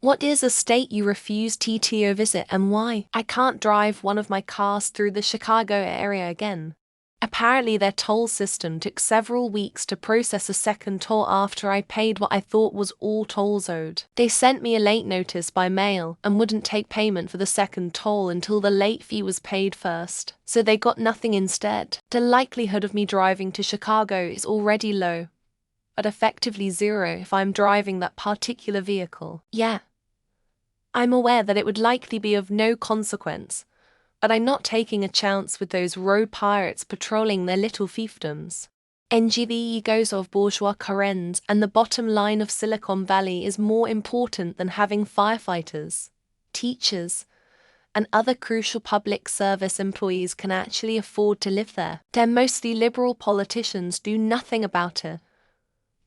What is a state you refuse to visit and why? I can't drive one of my cars through the Chicago area again. Apparently their toll system took several weeks to process a second toll after I paid what I thought was all tolls owed. They sent me a late notice by mail and wouldn't take payment for the second toll until the late fee was paid first, so they got nothing instead. The likelihood of me driving to Chicago is already low, but effectively zero if I'm driving that particular vehicle. Yeah, I'm aware that it would likely be of no consequence, but I'm not taking a chance with those road pirates patrolling their little fiefdoms. NG the egos of bourgeois Karens and the bottom line of Silicon Valley is more important than having firefighters, teachers, and other crucial public service employees can actually afford to live there. Their mostly liberal politicians do nothing about it.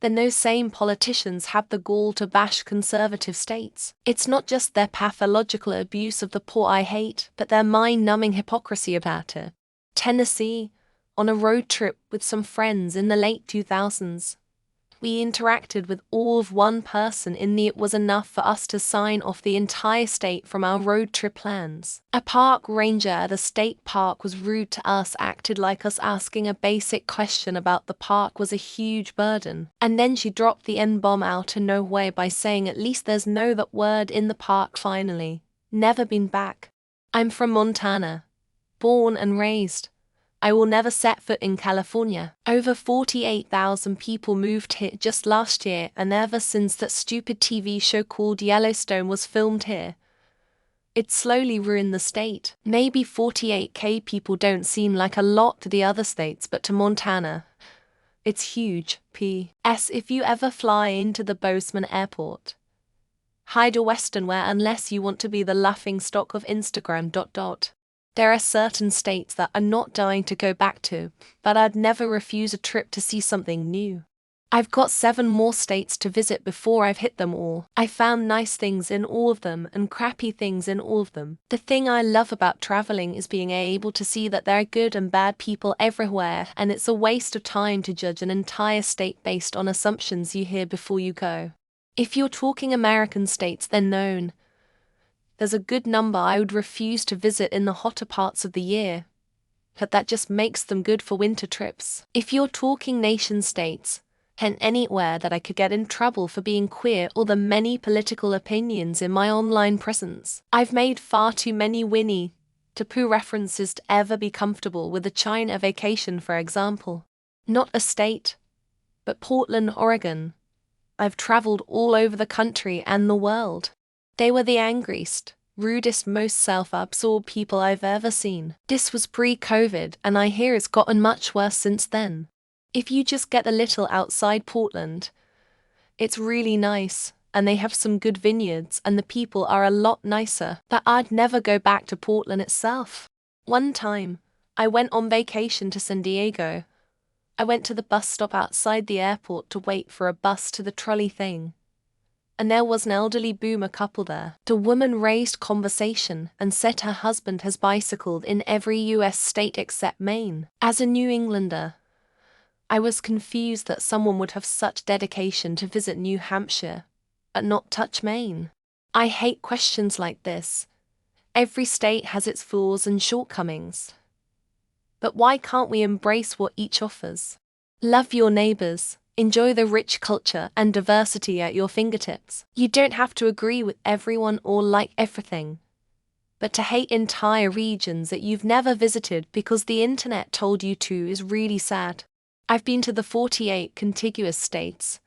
Then those same politicians have the gall to bash conservative states. It's not just their pathological abuse of the poor I hate, but their mind-numbing hypocrisy about it. Tennessee, on a road trip with some friends in the late 2000s. We interacted with all of one person it was enough for us to sign off the entire state from our road trip plans. A park ranger at a state park was rude to us, acted like us asking a basic question about the park was a huge burden. And then she dropped the N-bomb out of nowhere by saying at least there's no that word in the park finally. Never been back. I'm from Montana. Born and raised. I will never set foot in California. Over 48,000 people moved here just last year, and ever since that stupid TV show called Yellowstone was filmed here, it slowly ruined the state. Maybe 48K people don't seem like a lot to the other states, but to Montana, it's huge. P.S. If you ever fly into the Bozeman airport, hide a Western wear unless you want to be the laughing stock of Instagram. There are certain states that I'm not dying to go back to, but I'd never refuse a trip to see something new. I've got 7 more states to visit before I've hit them all. I found nice things in all of them and crappy things in all of them. The thing I love about traveling is being able to see that there are good and bad people everywhere, and it's a waste of time to judge an entire state based on assumptions you hear before you go. If you're talking American states, then known. There's a good number I would refuse to visit in the hotter parts of the year, but that just makes them good for winter trips. If you're talking nation states, and anywhere that I could get in trouble for being queer or the many political opinions in my online presence. I've made far too many Winnie the Pooh references to ever be comfortable with a China vacation, for example. Not a state, but Portland, Oregon. I've traveled all over the country and the world. They were the angriest, rudest, most self-absorbed people I've ever seen. This was pre-COVID, and I hear it's gotten much worse since then. If you just get a little outside Portland, it's really nice, and they have some good vineyards, and the people are a lot nicer. But I'd never go back to Portland itself. One time, I went on vacation to San Diego. I went to the bus stop outside the airport to wait for a bus to the trolley thing. And there was an elderly boomer couple there. The woman raised conversation and said her husband has bicycled in every US state except Maine. As a New Englander, I was confused that someone would have such dedication to visit New Hampshire, and not touch Maine. I hate questions like this. Every state has its flaws and shortcomings. But why can't we embrace what each offers? Love your neighbors. Enjoy the rich culture and diversity at your fingertips. You don't have to agree with everyone or like everything, but to hate entire regions that you've never visited because the internet told you to is really sad. I've been to the 48 contiguous states,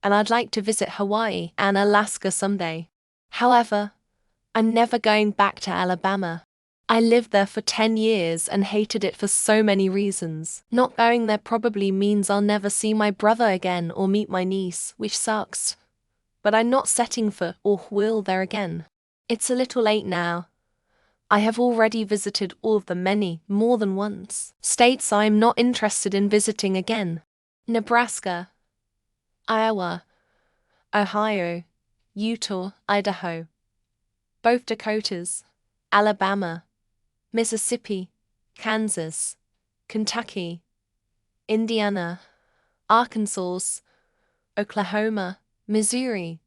and I'd like to visit Hawaii and Alaska someday. However, I'm never going back to Alabama. I lived there for 10 years and hated it for so many reasons. Not going there probably means I'll never see my brother again or meet my niece, which sucks. But I'm not setting foot or will there again. It's a little late now. I have already visited all of them more than once. States I'm not interested in visiting again. Nebraska, Iowa, Ohio, Utah, Idaho, both Dakotas, Alabama, Mississippi, Kansas, Kentucky, Indiana, Arkansas, Oklahoma, Missouri,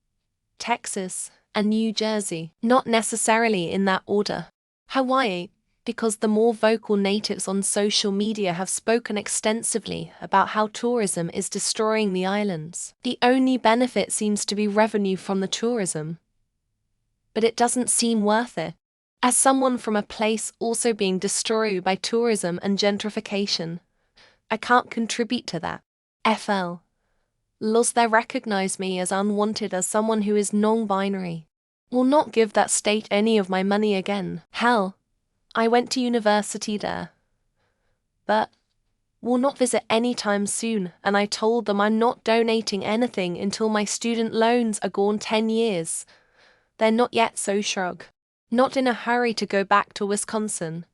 Texas, and New Jersey, not necessarily in that order. Hawaii, because the more vocal natives on social media have spoken extensively about how tourism is destroying the islands. The only benefit seems to be revenue from the tourism. But it doesn't seem worth it. As someone from a place also being destroyed by tourism and gentrification, I can't contribute to that. FL. Laws that recognize me as unwanted as someone who is non-binary. Will not give that state any of my money again. Hell, I went to university there. But will not visit anytime soon, and I told them I'm not donating anything until my student loans are gone 10 years. They're not yet, so shrug. Not in a hurry to go back to Wisconsin.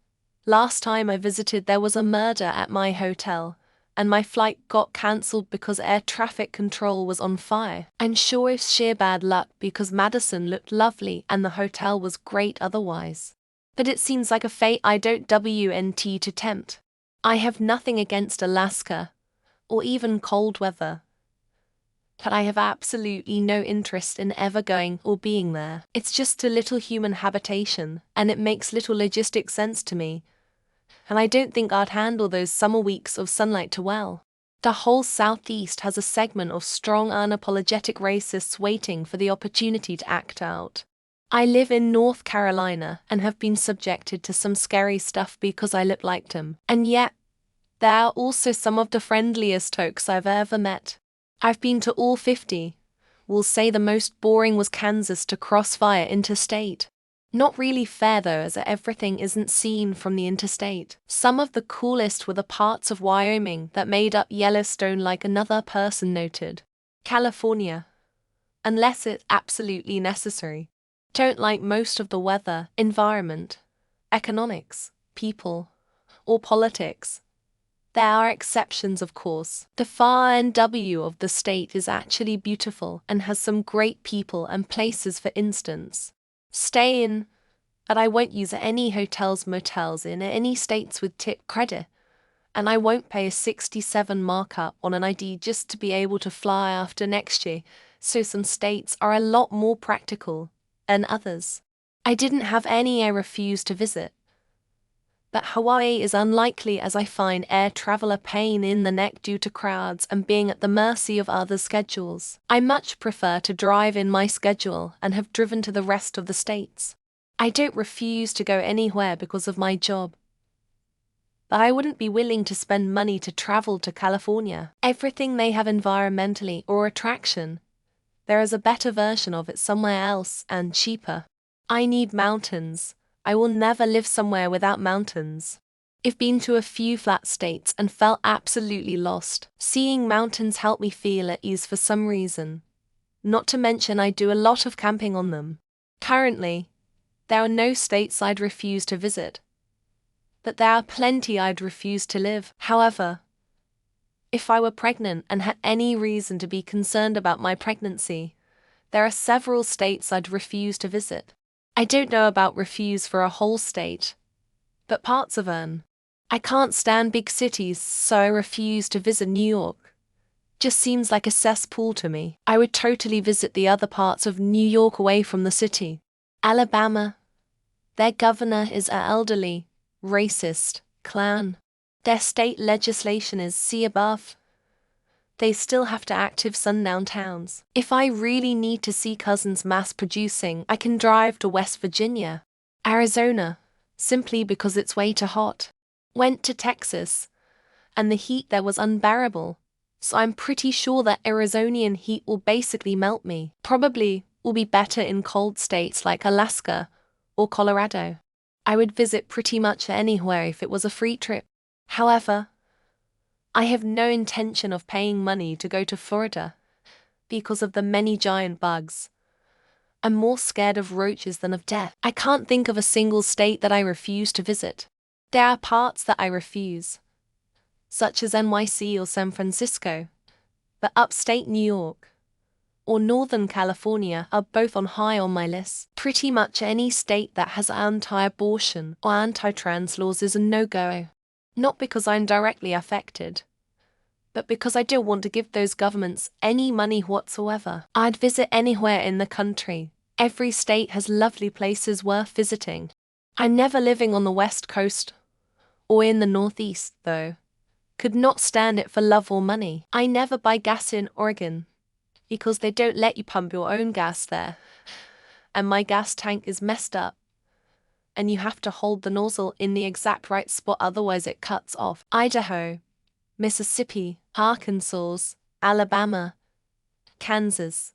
Last time I visited there was a murder at my hotel, and my flight got cancelled because air traffic control was on fire. I'm sure it's sheer bad luck because Madison looked lovely and the hotel was great otherwise. But it seems like a fate I don't want to tempt. I have nothing against Alaska, or even cold weather. But I have absolutely no interest in ever going or being there. It's just a little human habitation, and it makes little logistic sense to me. And I don't think I'd handle those summer weeks of sunlight too well. The whole Southeast has a segment of strong unapologetic racists waiting for the opportunity to act out. I live in North Carolina and have been subjected to some scary stuff because I look like them. And yet, they are also some of the friendliest folks I've ever met. I've been to all 50. We'll say the most boring was Kansas to cross via interstate. Not really fair though, as everything isn't seen from the interstate. Some of the coolest were the parts of Wyoming that made up Yellowstone, like another person noted. California. Unless it's absolutely necessary. Don't like most of the weather, environment, economics, people, or politics. There are exceptions, of course. The far NW of the state is actually beautiful and has some great people and places, for instance. Stay in, but I won't use any hotels, motels in any states with tip credit, and I won't pay a 67 markup on an ID just to be able to fly after next year, so some states are a lot more practical than others. I didn't have any I refused to visit. But Hawaii is unlikely, as I find air travel a pain in the neck due to crowds and being at the mercy of others' schedules. I much prefer to drive in my schedule and have driven to the rest of the states. I don't refuse to go anywhere because of my job. But I wouldn't be willing to spend money to travel to California. Everything they have environmentally or attraction, there is a better version of it somewhere else and cheaper. I need mountains. I will never live somewhere without mountains. I've been to a few flat states and felt absolutely lost. Seeing mountains help me feel at ease for some reason. Not to mention I do a lot of camping on them. Currently, there are no states I'd refuse to visit. But there are plenty I'd refuse to live. However, if I were pregnant and had any reason to be concerned about my pregnancy, there are several states I'd refuse to visit. I don't know about refuse for a whole state, but parts of an. I can't stand big cities, so I refuse to visit New York. Just seems like a cesspool to me. I would totally visit the other parts of New York away from the city. Alabama. Their governor is an elderly, racist clown. Their state legislation is see above. They still have to active sundown towns. If I really need to see cousins mass producing, I can drive to West Virginia. Arizona, simply because it's way too hot. Went to Texas, and the heat there was unbearable, so I'm pretty sure that Arizonian heat will basically melt me. Probably will be better in cold states like Alaska or Colorado. I would visit pretty much anywhere if it was a free trip. However, I have no intention of paying money to go to Florida because of the many giant bugs. I'm more scared of roaches than of death. I can't think of a single state that I refuse to visit. There are parts that I refuse, such as NYC or San Francisco, but upstate New York or Northern California are both high on my list. Pretty much any state that has anti-abortion or anti-trans laws is a no-go. Not because I'm directly affected, but because I don't want to give those governments any money whatsoever. I'd visit anywhere in the country. Every state has lovely places worth visiting. I'm never living on the West Coast or in the Northeast, though. Could not stand it for love or money. I never buy gas in Oregon because they don't let you pump your own gas there. And my gas tank is messed up, and you have to hold the nozzle in the exact right spot, otherwise it cuts off. Idaho, Mississippi, Arkansas, Alabama, Kansas,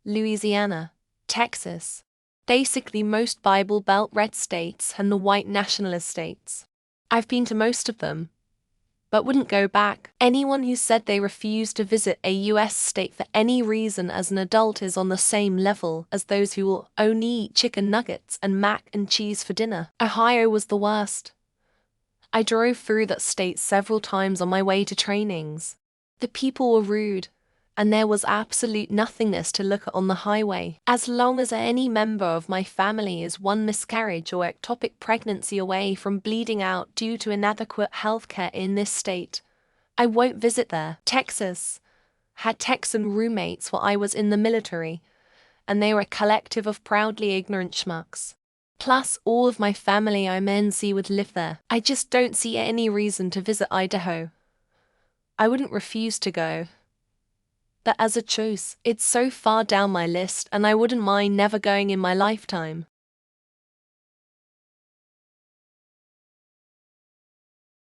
Louisiana, Texas. Basically most Bible Belt red states and the white nationalist states. I've been to most of them, but wouldn't go back. Anyone who said they refused to visit a US state for any reason as an adult is on the same level as those who will only eat chicken nuggets and mac and cheese for dinner. Ohio was the worst. I drove through that state several times on my way to trainings. The people were rude, and there was absolute nothingness to look at on the highway. As long as any member of my family is one miscarriage or ectopic pregnancy away from bleeding out due to inadequate healthcare in this state, I won't visit there. Texas had Texan roommates while I was in the military, and they were a collective of proudly ignorant schmucks. Plus, all of my family I see would live there. I just don't see any reason to visit Idaho. I wouldn't refuse to go, but as a choice, it's so far down my list and I wouldn't mind never going in my lifetime.